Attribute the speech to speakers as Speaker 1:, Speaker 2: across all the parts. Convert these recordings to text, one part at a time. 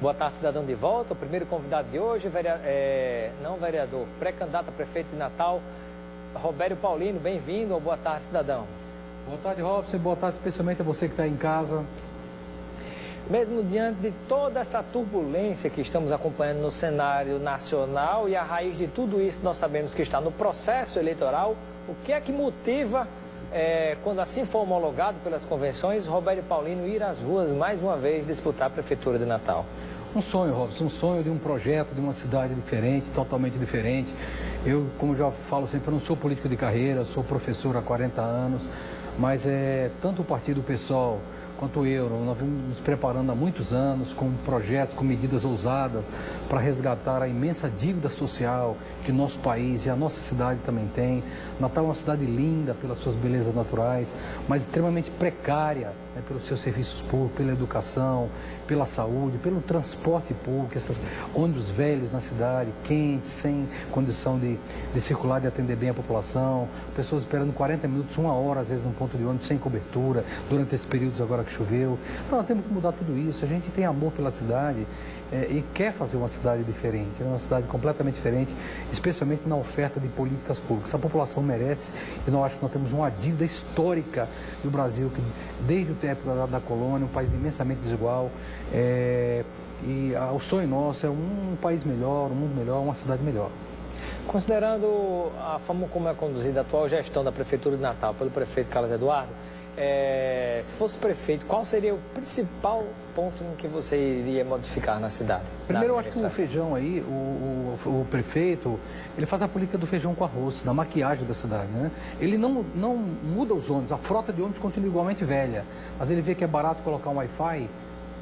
Speaker 1: Boa tarde, cidadão de volta. O primeiro convidado de hoje, pré-candidato a prefeito de Natal, Robério Paulino. Bem-vindo ao Boa Tarde, cidadão.
Speaker 2: Boa tarde, Robson. Boa tarde especialmente a você que está em casa.
Speaker 1: Mesmo diante de toda essa turbulência que estamos acompanhando no cenário nacional e a raiz de tudo isso nós sabemos que está no processo eleitoral, o que é que motiva, quando assim for homologado pelas convenções, Robério Paulino ir às ruas mais uma vez disputar a prefeitura de Natal?
Speaker 2: Um sonho, Robson, um sonho de um projeto, de uma cidade diferente, totalmente diferente. Eu, como já falo sempre, eu não sou político de carreira, sou professor há 40 anos, mas tanto o Partido PSOL quanto eu, nós vamos nos preparando há muitos anos com projetos, com medidas ousadas para resgatar a imensa dívida social que o nosso país e a nossa cidade também tem. Natal é uma cidade linda pelas suas belezas naturais, mas extremamente precária, né, pelos seus serviços públicos, pela educação, pela saúde, pelo transporte público, esses ônibus velhos na cidade, quentes, sem condição de circular, de atender bem a população, pessoas esperando 40 minutos, 1 hora, às vezes, num ponto de ônibus, sem cobertura, durante esses períodos agora que choveu. Então, nós temos que mudar tudo isso. A gente tem amor pela cidade e quer fazer uma cidade diferente, uma cidade completamente diferente, especialmente na oferta de políticas públicas. A população merece, e nós acho que nós temos uma dívida histórica do Brasil, que desde o tempo da colônia, um país imensamente desigual, e o sonho nosso é um país melhor, um mundo melhor, uma cidade melhor.
Speaker 1: Considerando a forma como é conduzida a atual gestão da Prefeitura de Natal pelo prefeito Carlos Eduardo, se fosse prefeito, qual seria o principal ponto em que você iria modificar na cidade?
Speaker 2: Primeiro, eu acho que o feijão aí, o prefeito, ele faz a política do feijão com arroz, da maquiagem da cidade, né? Ele não muda os ônibus, a frota de ônibus continua igualmente velha, mas ele vê que é barato colocar um Wi-Fi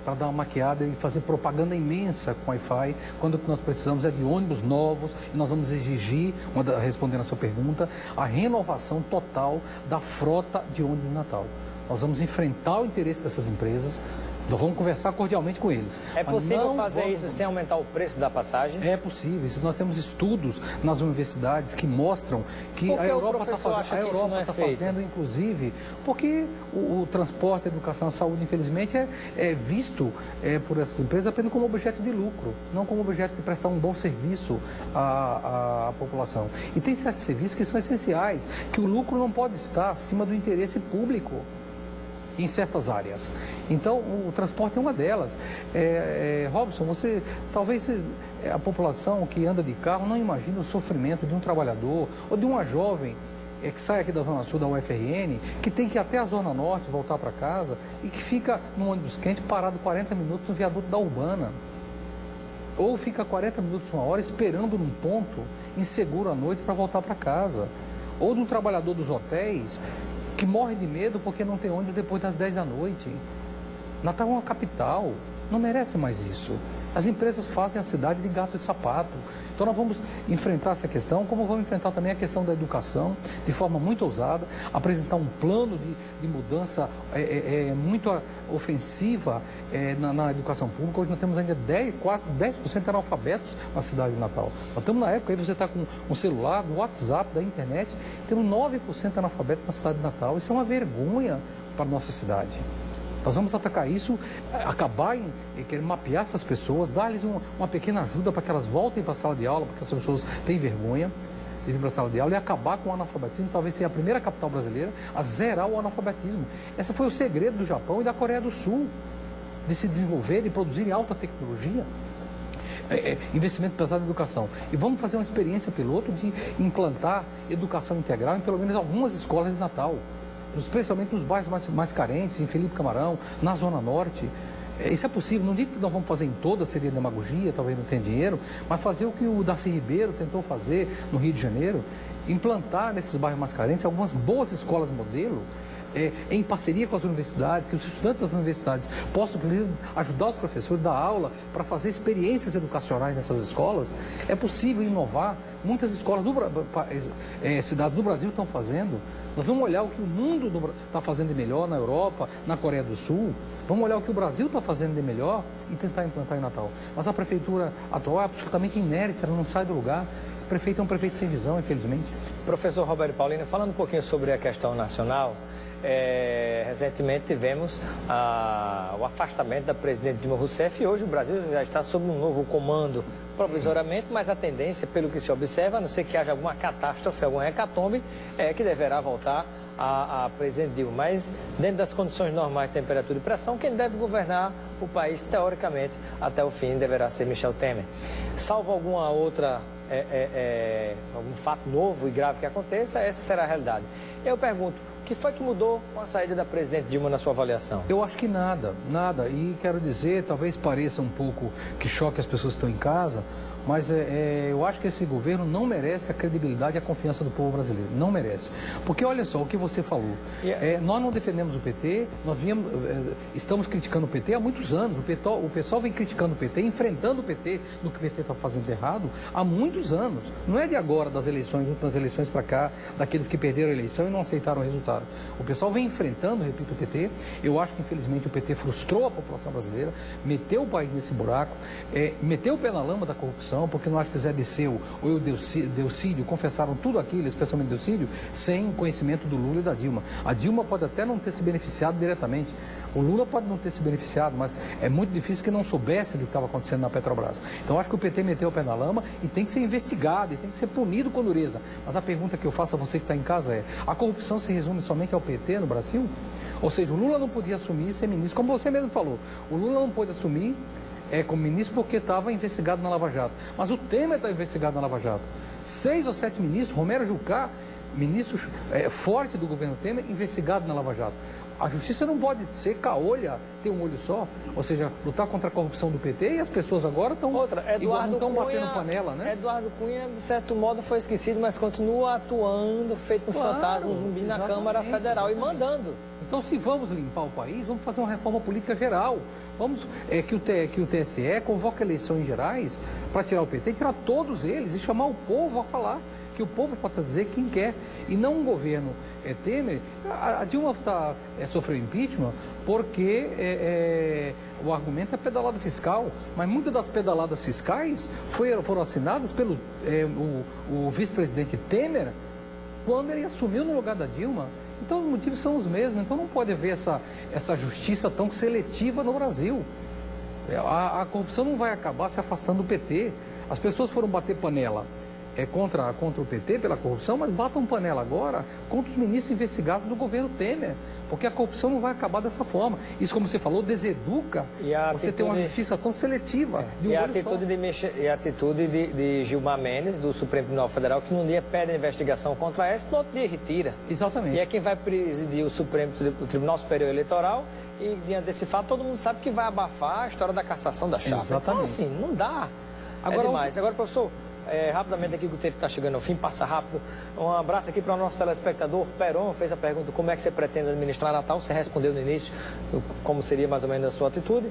Speaker 2: para dar uma maquiada e fazer propaganda imensa com Wi-Fi, quando o que nós precisamos é de ônibus novos, e nós vamos exigir, respondendo a sua pergunta, a renovação total da frota de ônibus de Natal. Nós vamos enfrentar o interesse dessas empresas, nós vamos conversar cordialmente com eles.
Speaker 1: É possível fazer isso sem aumentar o preço da passagem?
Speaker 2: É possível. Nós temos estudos nas universidades que mostram que a Europa está fazendo, inclusive, porque o transporte, a educação, a saúde, infelizmente, é visto por essas empresas apenas como objeto de lucro, não como objeto de prestar um bom serviço à população. E tem certos serviços que são essenciais, que o lucro não pode estar acima do interesse público em certas áreas. Então, o transporte é uma delas. Robson, talvez a população que anda de carro não imagine o sofrimento de um trabalhador ou de uma jovem que sai aqui da Zona Sul, da UFRN, que tem que ir até a Zona Norte, voltar para casa, e que fica num ônibus quente parado 40 minutos no viaduto da Urbana. Ou fica 40 minutos, 1 hora, esperando num ponto inseguro à noite para voltar para casa. Ou de um trabalhador dos hotéis que morre de medo porque não tem ônibus depois das 10 da noite. Natal é uma capital, não merece mais isso. As empresas fazem a cidade de gato de sapato. Então nós vamos enfrentar essa questão, como vamos enfrentar também a questão da educação, de forma muito ousada, apresentar um plano de mudança muito ofensiva na educação pública. Hoje nós temos ainda quase 10% de analfabetos na cidade de Natal. Nós estamos na época, aí você está com um celular, do WhatsApp, da internet, temos 9% de analfabetos na cidade de Natal. Isso é uma vergonha para a nossa cidade. Nós vamos atacar isso, acabar em querer mapear essas pessoas, dar-lhes uma pequena ajuda para que elas voltem para a sala de aula, porque essas pessoas têm vergonha de vir para a sala de aula, e acabar com o analfabetismo, talvez seja a primeira capital brasileira a zerar o analfabetismo. Esse foi o segredo do Japão e da Coreia do Sul, de se desenvolver e produzir alta tecnologia. Investimento pesado em educação. E vamos fazer uma experiência piloto de implantar educação integral em pelo menos algumas escolas de Natal, especialmente nos bairros mais carentes, em Felipe Camarão, na Zona Norte. Isso é possível, não digo que nós vamos fazer em toda, seria demagogia, talvez não tenha dinheiro, mas fazer o que o Darcy Ribeiro tentou fazer no Rio de Janeiro, implantar nesses bairros mais carentes algumas boas escolas modelo, em parceria com as universidades, que os estudantes das universidades possam ajudar os professores, dar aula, para fazer experiências educacionais nessas escolas. É possível inovar. Muitas escolas, cidades do Brasil estão fazendo. Nós vamos olhar o que o mundo está fazendo de melhor na Europa, na Coreia do Sul. Vamos olhar o que o Brasil está fazendo de melhor e tentar implantar em Natal. Mas a prefeitura atual é absolutamente inérita, ela não sai do lugar. O prefeito é um prefeito sem visão, infelizmente.
Speaker 1: Professor Robério Paulino, falando um pouquinho sobre a questão nacional, Recentemente tivemos o afastamento da presidente Dilma Rousseff e hoje o Brasil já está sob um novo comando provisoriamente, mas a tendência, pelo que se observa, a não ser que haja alguma catástrofe, alguma hecatombe, é que deverá voltar a presidente Dilma. Mas, dentro das condições normais de temperatura e pressão, quem deve governar o país, teoricamente, até o fim, deverá ser Michel Temer. Salvo alguma outra, algum fato novo e grave que aconteça, essa será a realidade. Eu pergunto, o que foi que mudou com a saída da presidente Dilma na sua avaliação?
Speaker 2: Eu acho que nada. E quero dizer, talvez pareça um pouco que choque as pessoas que estão em casa, mas eu acho que esse governo não merece a credibilidade e a confiança do povo brasileiro. Não merece. Porque olha só o que você falou. Nós não defendemos o PT, estamos criticando o PT há muitos anos. O pessoal vem criticando o PT, enfrentando o PT no que o PT está fazendo errado há muitos anos. Não é de agora, das eleições, últimas eleições para cá, daqueles que perderam a eleição e não aceitaram o resultado. O pessoal vem enfrentando, repito, o PT. Eu acho que, infelizmente, o PT frustrou a população brasileira, meteu o país nesse buraco, meteu o pé na lama da corrupção, porque nós que Zé Dirceu ou o Delcídio confessaram tudo aquilo, especialmente Delcídio, sem conhecimento do Lula e da Dilma. A Dilma pode até não ter se beneficiado diretamente, o Lula pode não ter se beneficiado, mas é muito difícil que não soubesse do que estava acontecendo na Petrobras. Então acho que o PT meteu o pé na lama e tem que ser investigado, e tem que ser punido com dureza. Mas a pergunta que eu faço a você que está em casa é, a corrupção se resume somente ao PT no Brasil? Ou seja, o Lula não podia assumir e ser ministro, como você mesmo falou, o Lula não pôde assumir como ministro porque estava investigado na Lava Jato. Mas o Temer está investigado na Lava Jato. 6 ou 7 ministros, Romero Jucá, ministro forte do governo Temer, investigado na Lava Jato. A justiça não pode ser caolha, ter um olho só, ou seja, lutar contra a corrupção do PT e as pessoas agora estão batendo panela, né?
Speaker 1: Eduardo Cunha, de certo modo, foi esquecido, mas continua atuando, feito um fantasma, um zumbi na Câmara Federal e mandando.
Speaker 2: Então, se vamos limpar o país, vamos fazer uma reforma política geral. Vamos que o TSE convoque eleições gerais para tirar o PT, tirar todos eles e chamar o povo a falar, que o povo pode dizer quem quer, e não um governo Temer. A Dilma sofreu impeachment porque o argumento é pedalada fiscal, mas muitas das pedaladas fiscais foram assinadas pelo o vice-presidente Temer quando ele assumiu no lugar da Dilma. Então os motivos são os mesmos, então não pode haver essa justiça tão seletiva no Brasil. A corrupção não vai acabar se afastando do PT. As pessoas foram bater panela contra o PT pela corrupção, mas batam panela agora contra os ministros investigados do governo Temer, porque a corrupção não vai acabar dessa forma. Isso, como você falou, deseduca você ter uma justiça tão seletiva.
Speaker 1: E a atitude de Gilmar Mendes, do Supremo Tribunal Federal, que num dia pede a investigação contra essa, no outro dia retira.
Speaker 2: Exatamente.
Speaker 1: E é quem vai presidir o Tribunal Superior Eleitoral, e diante desse fato todo mundo sabe que vai abafar a história da cassação da chapa.
Speaker 2: Exatamente.
Speaker 1: Então, assim, não dá. Agora, demais. Agora, professor, rapidamente aqui que o tempo está chegando ao fim, passa rápido. Um abraço aqui para o nosso telespectador. Peron fez a pergunta: como é que você pretende administrar Natal? Você respondeu no início como seria mais ou menos a sua atitude.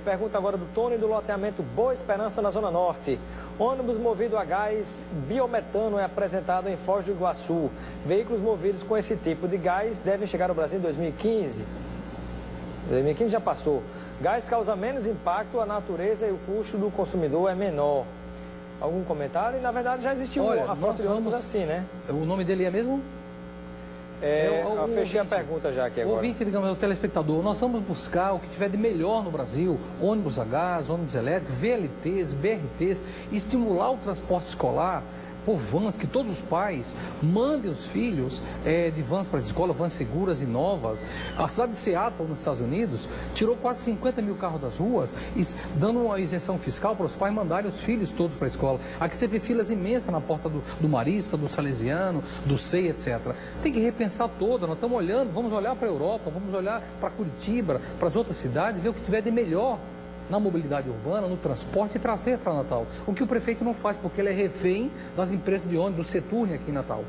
Speaker 1: Pergunta agora do Tony do loteamento Boa Esperança, na Zona Norte. Ônibus movido a gás biometano é apresentado em Foz do Iguaçu. Veículos movidos com esse tipo de gás devem chegar ao Brasil em 2015. 2015 já passou. Gás causa menos impacto à natureza e o custo do consumidor é menor. Algum comentário? E, na verdade, já existiu a frota de ônibus assim, né?
Speaker 2: O nome dele é mesmo?
Speaker 1: Eu fechei a pergunta já aqui agora.
Speaker 2: Ouvinte, digamos, o telespectador, nós vamos buscar o que tiver de melhor no Brasil, ônibus a gás, ônibus elétrico, VLTs, BRTs, estimular o transporte escolar por vans, que todos os pais mandem os filhos de vans para a escola, vans seguras e novas. A cidade de Seattle, nos Estados Unidos, tirou quase 50 mil carros das ruas, dando uma isenção fiscal para os pais mandarem os filhos todos para a escola. Aqui você vê filas imensas na porta do Marista, do Salesiano, do SEI, etc. Tem que repensar toda. Nós estamos olhando, vamos olhar para a Europa, vamos olhar para Curitiba, para as outras cidades, ver o que tiver de melhor na mobilidade urbana, no transporte, e trazer para Natal. O que o prefeito não faz, porque ele é refém das empresas de ônibus, do Seturne aqui em Natal.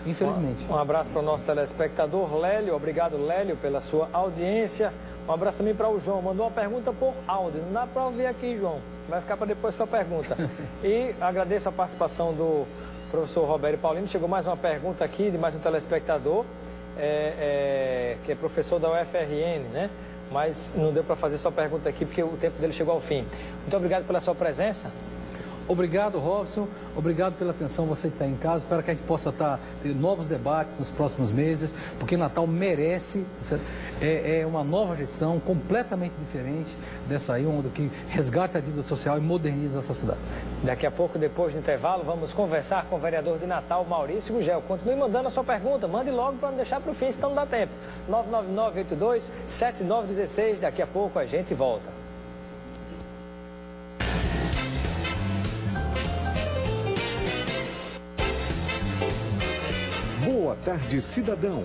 Speaker 2: Infelizmente.
Speaker 1: Um abraço para o nosso telespectador, Lélio. Obrigado, Lélio, pela sua audiência. Um abraço também para o João. Mandou uma pergunta por áudio. Não dá para ouvir aqui, João. Vai ficar para depois a sua pergunta. E agradeço a participação do professor Roberto Paulino. Chegou mais uma pergunta aqui de mais um telespectador, que é professor da UFRN, né? Mas não deu para fazer sua pergunta aqui porque o tempo dele chegou ao fim. Muito obrigado pela sua presença.
Speaker 2: Obrigado, Robson. Obrigado pela atenção, você que está em casa. Espero que a gente possa ter novos debates nos próximos meses, porque Natal merece uma nova gestão completamente diferente dessa aí, que resgate a dívida social e moderniza essa cidade.
Speaker 1: Daqui a pouco, depois do intervalo, vamos conversar com o vereador de Natal, Maurício Gugel. Continue mandando a sua pergunta, mande logo para não deixar para o fim, senão não dá tempo. 99982-7916, daqui a pouco a gente volta.
Speaker 3: Boa tarde, cidadão.